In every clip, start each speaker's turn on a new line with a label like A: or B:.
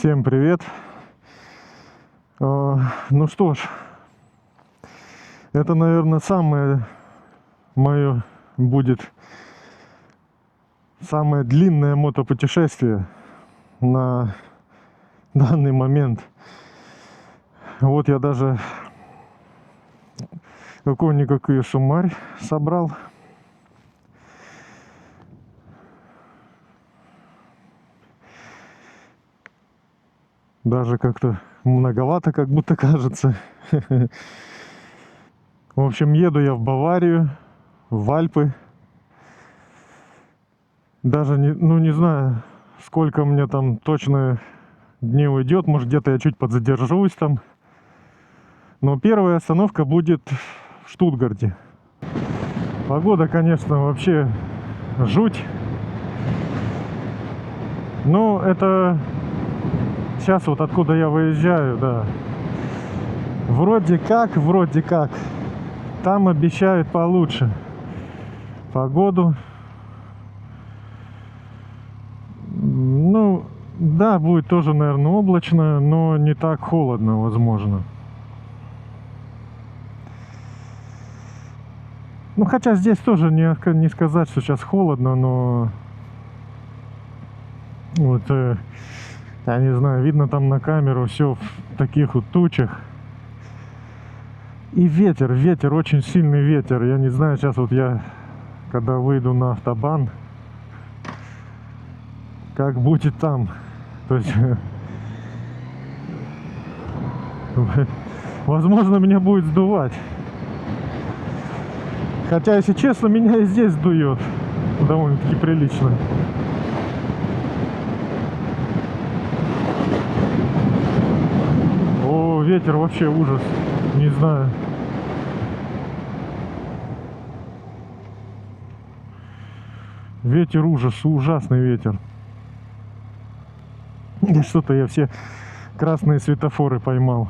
A: Всем привет. Ну что ж, это, наверное, самое мое будет самое длинное мотопутешествие на данный момент. Вот я даже какой-никакой суммарь собрал. Даже как-то многовато, как будто кажется. В общем, еду я в Баварию, в Альпы. Даже не знаю, сколько мне там точно дней уйдет. Может, где-то я чуть подзадержусь там. Но первая остановка будет в Штутгарте. Погода, конечно, вообще жуть. Но это сейчас вот откуда я выезжаю, да. Вроде как. Там обещают получше погоду. Ну, да, будет тоже, наверное, облачно, но не так холодно, возможно. Ну, хотя здесь тоже не сказать, что сейчас холодно, но вот, я не знаю, видно там на камеру все в таких вот тучах. И ветер, очень сильный ветер. Я не знаю, сейчас вот я, когда выйду на автобан, как будет там. То есть, возможно, меня будет сдувать. Хотя, если честно, меня и здесь сдует довольно-таки прилично. О, ветер вообще ужас. Не знаю. Ветер ужас, ужасный ветер. И что-то я все красные светофоры поймал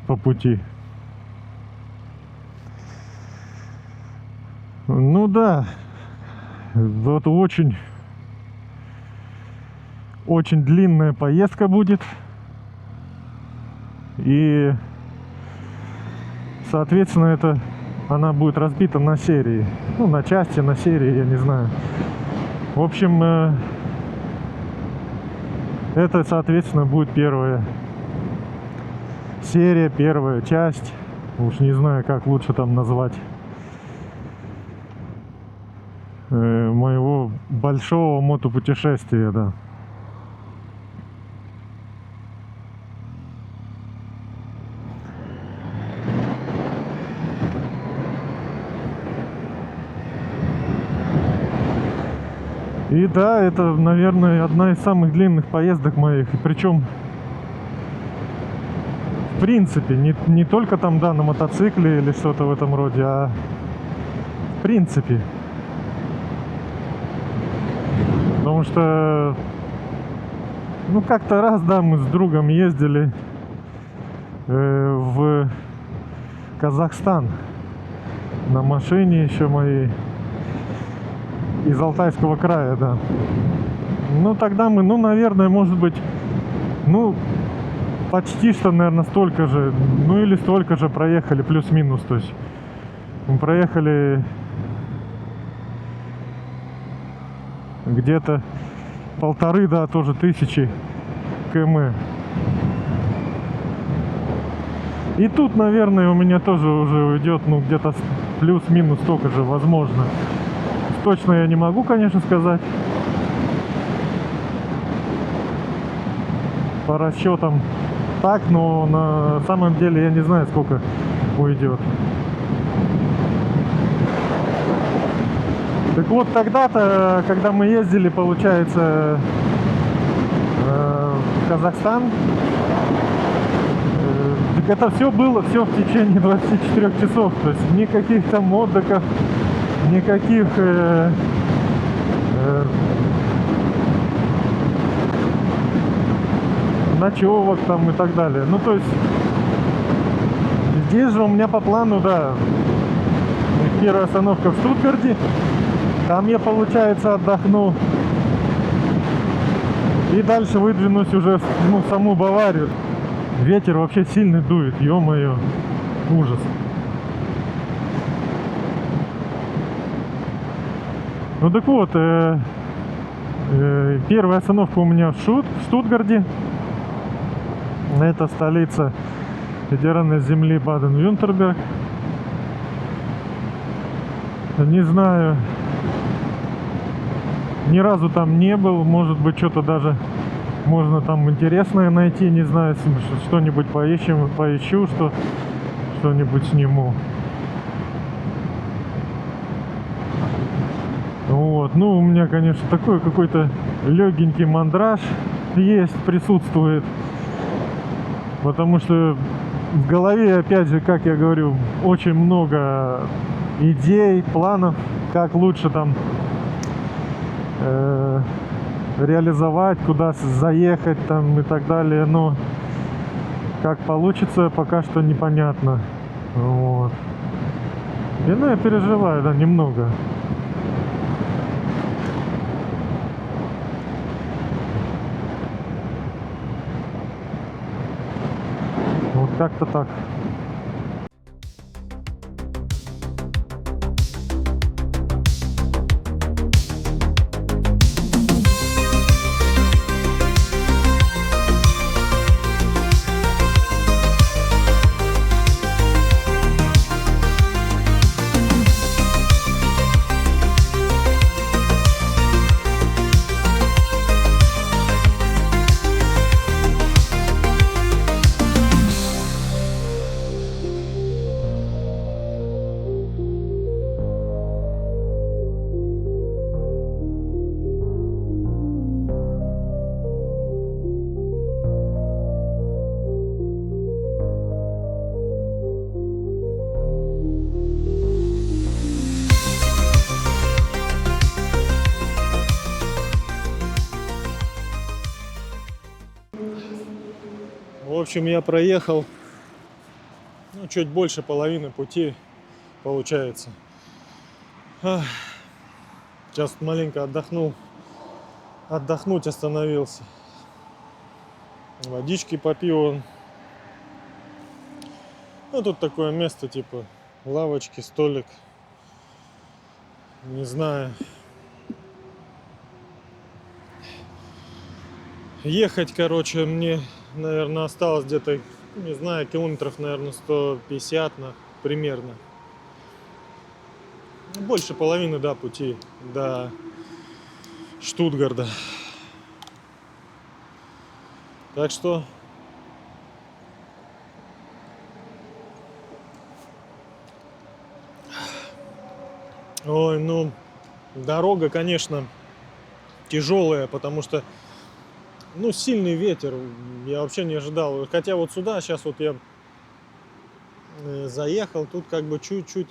A: по пути. Ну да, вот очень длинная поездка будет. И, соответственно, она будет разбита на серии. Ну, на части, на серии, я не знаю. В общем, это, соответственно, будет первая серия, первая часть. Уж не знаю, как лучше там назвать. Моего большого мотопутешествия, да. И да, это, наверное, одна из самых длинных поездок моих. И причем, в принципе, не только там, да, на мотоцикле или что-то в этом роде, а в принципе. Потому что, ну, как-то раз, да, мы с другом ездили в Казахстан на машине еще моей. Из Алтайского края, да. Ну, тогда мы, ну, наверное, может быть, ну, почти что, наверное, столько же, ну, или столько же проехали, плюс-минус, то есть мы проехали где-то 1500, да, тоже тысячи км. И тут, наверное, у меня тоже уже уйдет, ну, где-то плюс-минус столько же, возможно. Точно я не могу, конечно, сказать. По расчетам так, но на самом деле я не знаю, сколько уйдет. Так вот, тогда-то, когда мы ездили, получается, в Казахстан, так это все было все в течение 24 часов. То есть никаких там отдыхов, никаких ночевок там и так далее. Ну, то есть здесь же у меня по плану, да, первая остановка в Штутгарте. Там я, получается, отдохну И дальше выдвинусь уже в саму Баварию. Ветер вообще сильный дует, ё-моё, ужас. Ну так вот, первая остановка у меня в Штутгарте. Это столица федеральной земли Баден-Вюртемберг. Не знаю, ни разу там не был. Может быть, что-то даже можно там интересное найти. Не знаю, что-нибудь поищу, что-нибудь сниму. Вот. Ну, у меня, конечно, такой какой-то легенький мандраж присутствует. Потому что в голове, опять же, как я говорю, очень много идей, планов, как лучше там реализовать, куда заехать там и так далее. Но как получится, пока что непонятно. Вот. И ну, я переживаю, да, немного. Вот как-то так. В общем, я проехал, ну, чуть больше половины пути, получается. Сейчас маленько отдохнуть остановился. Водички попил. Ну, тут такое место, типа лавочки, столик. Не знаю. Ехать, короче, мне, наверное, осталось где-то, не знаю, километров, наверное, 150 примерно. Больше половины, да, пути до Штутгарта. Так что ой, ну, дорога, конечно, тяжелая, потому что, ну, сильный ветер. Я вообще не ожидал. Хотя вот сюда, сейчас вот я заехал, тут как бы чуть-чуть,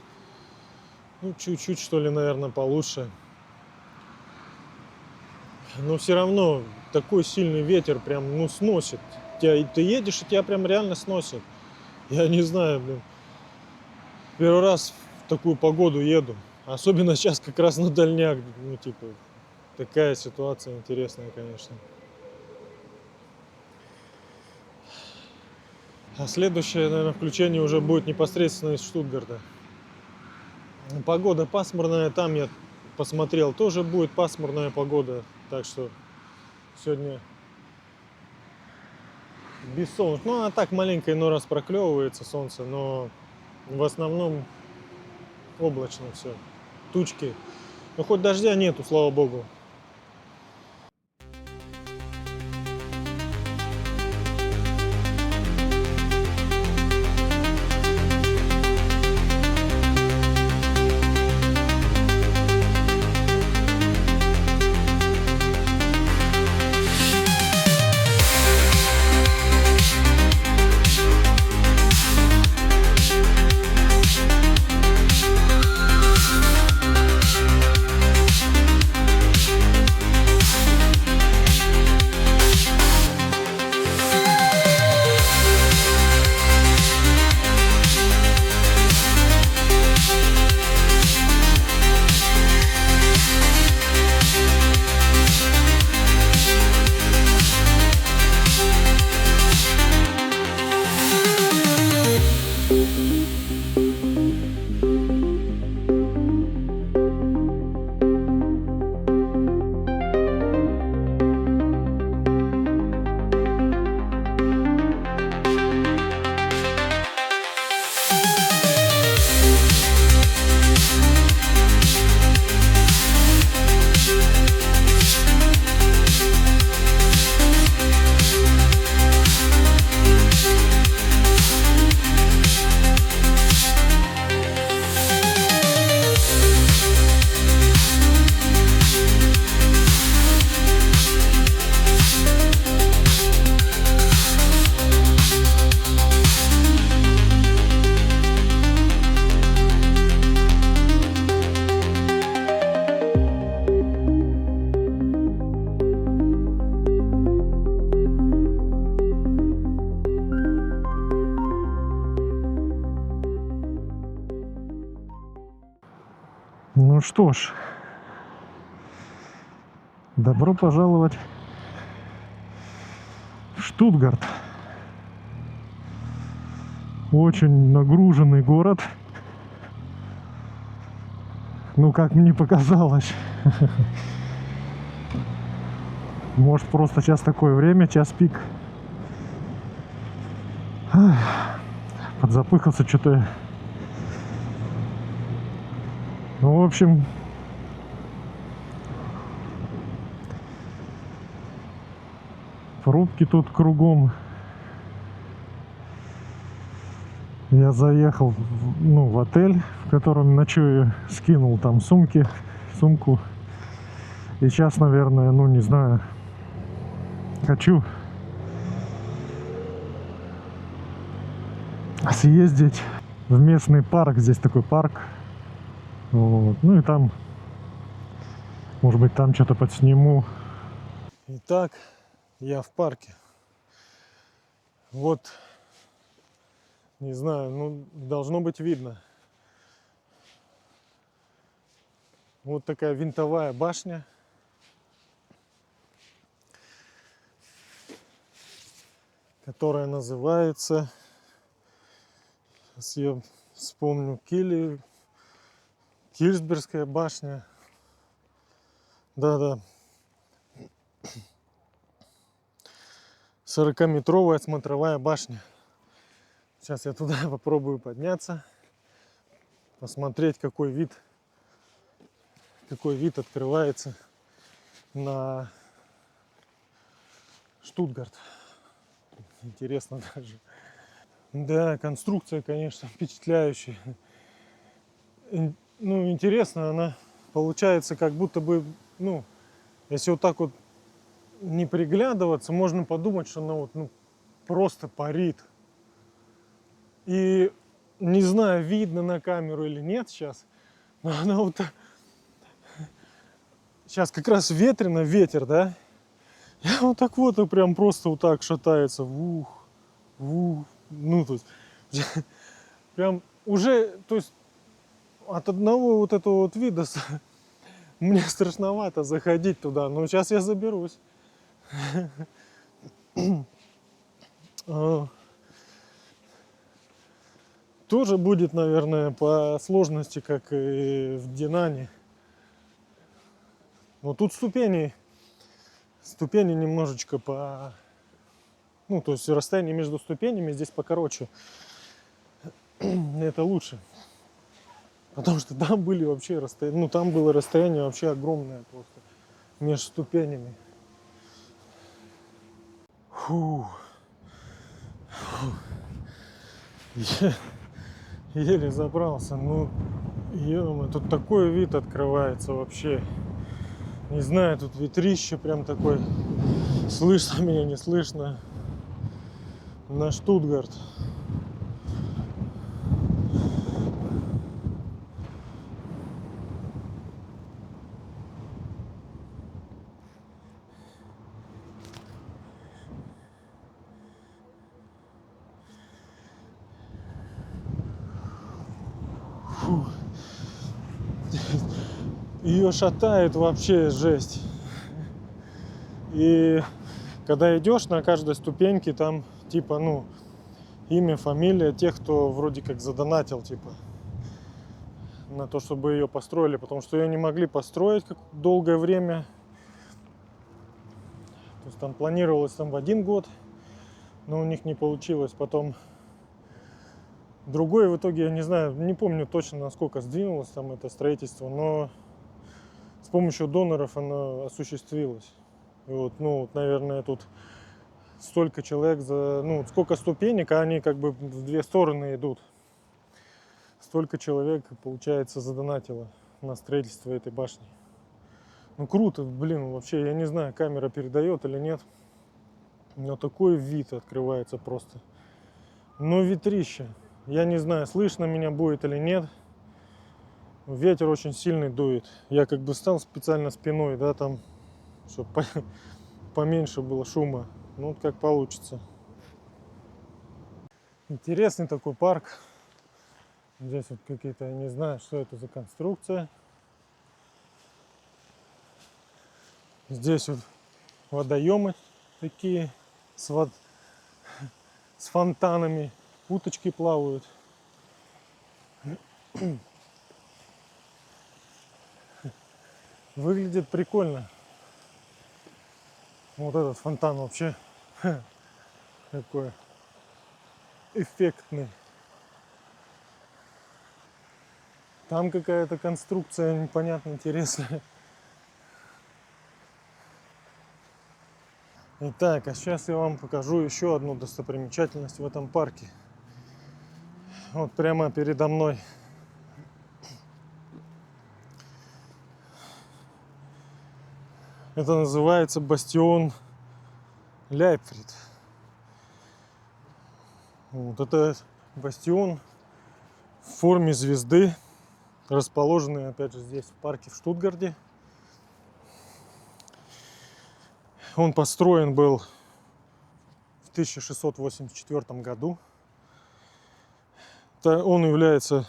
A: ну, чуть-чуть, что ли, наверное, получше. Но все равно такой сильный ветер прям, ну, сносит. Ты едешь, и тебя прям реально сносит. Я не знаю, блин. Первый раз в такую погоду еду. Особенно сейчас как раз на дальняк. Ну, типа, такая ситуация интересная, конечно. А следующее, наверное, включение уже будет непосредственно из Штутгарта. Погода пасмурная, там я посмотрел, тоже будет пасмурная погода. Так что сегодня без солнца. Ну, она так маленько иной раз проклевывается солнце, но в основном облачно все. Тучки. Но хоть дождя нету, слава богу. что ж, добро пожаловать в Штутгарт. Очень нагруженный город. Ну, как мне показалось. Может, просто сейчас такое время, час пик. Подзапыхался что-то. Ну, в общем, пробки тут кругом. Я заехал в отель, в котором ночую, скинул там сумку. И сейчас, наверное, не знаю, хочу съездить в местный парк. Здесь такой парк. Вот. Ну и там, может быть, там что-то подсниму. Итак, я в парке. Вот, не знаю, должно быть видно. Вот такая винтовая башня. Которая называется, сейчас я вспомню, Кильсбергская башня. Да-да. 40-метровая смотровая башня. Сейчас я туда попробую подняться, посмотреть, какой вид открывается на Штутгарт. Интересно даже. Да, конструкция, конечно, впечатляющая. Интересно, она получается как будто бы, если вот так вот не приглядываться, можно подумать, что она просто парит. И не знаю, видно на камеру или нет сейчас, но она вот сейчас как раз ветрено, ветер, да? И вот так вот и прям просто вот так шатается. То есть прям уже, то есть от одного вот этого вот вида мне страшновато заходить туда. Но сейчас я заберусь. Тоже будет, наверное, по сложности, как и в Динане. Но тут ступени немножечко то есть расстояние между ступенями здесь покороче. Это лучше. Потому что там были вообще расстояния, там было расстояние вообще огромное просто между ступенями. Еле забрался. Тут такой вид открывается вообще. Не знаю, тут ветрище прям такой. Слышно меня, не слышно. На Штутгарт. Ее шатает вообще жесть. И когда идешь на каждой ступеньке, там типа, имя, фамилия тех, кто вроде как задонатил, типа, на то, чтобы ее построили, потому что ее не могли построить долгое время. То есть там планировалось в 1 год, но у них не получилось. Потом другое в итоге, я не знаю, не помню точно, насколько сдвинулось там это строительство, но с помощью доноров оно осуществилось. И наверное, тут столько человек сколько ступенек, а они как бы в 2 стороны идут. Столько человек, получается, задонатило на строительство этой башни. Круто, вообще, я не знаю, камера передает или нет. Но такой вид открывается просто. Но ветрище. Я не знаю, слышно меня будет или нет. Ветер очень сильный дует. Я как бы стал специально спиной, да, там, чтобы поменьше было шума. Как получится. Интересный такой парк. Здесь вот какие-то, я не знаю, что это за конструкция. Здесь вот водоемы такие с фонтанами, уточки плавают. Выглядит прикольно. Вот этот фонтан вообще такой эффектный. Там какая-то конструкция непонятно интересная. Итак, а сейчас я вам покажу еще одну достопримечательность в этом парке. Вот прямо передо мной. Это называется бастион Ляйпфрид. Вот это бастион в форме звезды, расположенный опять же здесь в парке в Штутгарте. Он построен был в 1684 году. Он является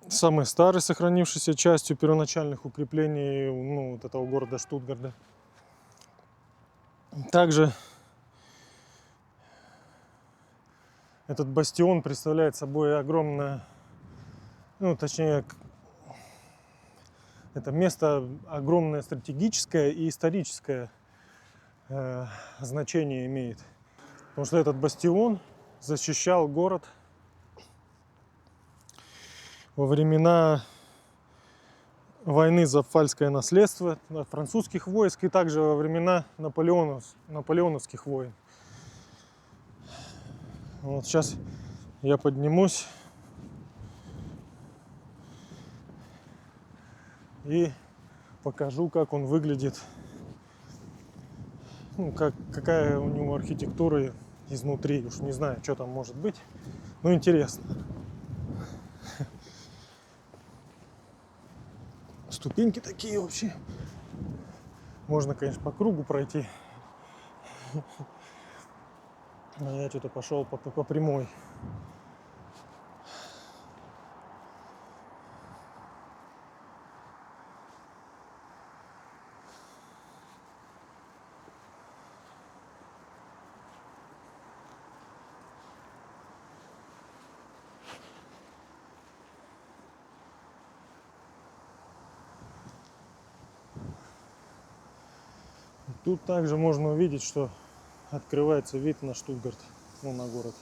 A: самой старой сохранившейся частью первоначальных укреплений вот этого города Штутгарта. Также этот бастион представляет собой огромное, точнее, это место огромное стратегическое и историческое значение имеет. Потому что этот бастион защищал город во времена войны за пфальцкое наследство французских войск и также во времена наполеоновских войн. Вот сейчас я поднимусь и покажу, как он выглядит, какая у него архитектура изнутри. Уж не знаю, что там может быть, но интересно. Ступеньки такие вообще. Можно, конечно, по кругу пройти. Но я что-то пошел по прямой. Тут также можно увидеть, что открывается вид на Штутгарт, на город.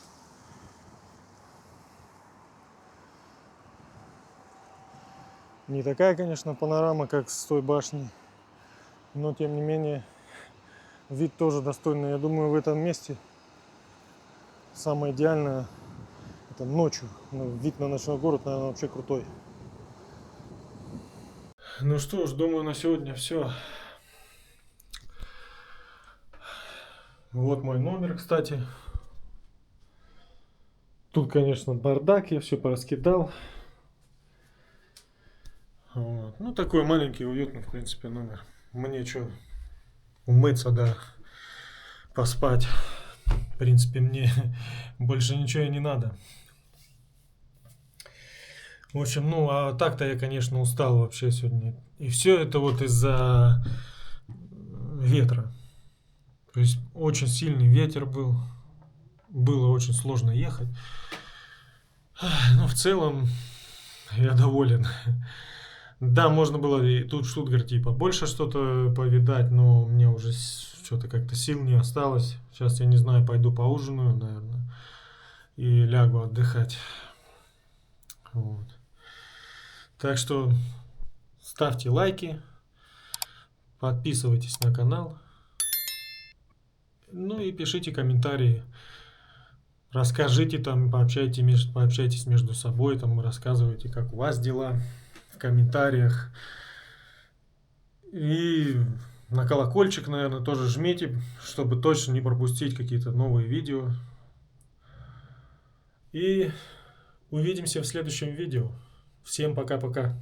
A: Не такая, конечно, панорама, как с той башни, но тем не менее вид тоже достойный. Я думаю, в этом месте самое идеальное это ночью. Вид на ночной город, наверное, вообще крутой. Ну что ж, думаю, на сегодня все. Вот мой номер, кстати. Тут, конечно, бардак, я все пораскидал. Вот. Такой маленький, уютный, в принципе, номер. Мне что, умыться, да, поспать. В принципе, мне больше ничего и не надо. В общем, а так-то я, конечно, устал вообще сегодня. И все это вот из-за ветра. То есть очень сильный ветер был. Было очень сложно ехать. Но в целом я доволен. Да, можно было и тут в Штутгарте побольше что-то повидать, но у меня уже что-то как-то сил не осталось. Сейчас, я не знаю, пойду поужинаю, наверное, и лягу отдыхать. Вот. Так что ставьте лайки, подписывайтесь на канал, и пишите комментарии. Расскажите там, пообщайтесь между собой, там рассказывайте, как у вас дела в комментариях. И на колокольчик, наверное, тоже жмите, чтобы точно не пропустить какие-то новые видео. И увидимся в следующем видео. Всем пока-пока.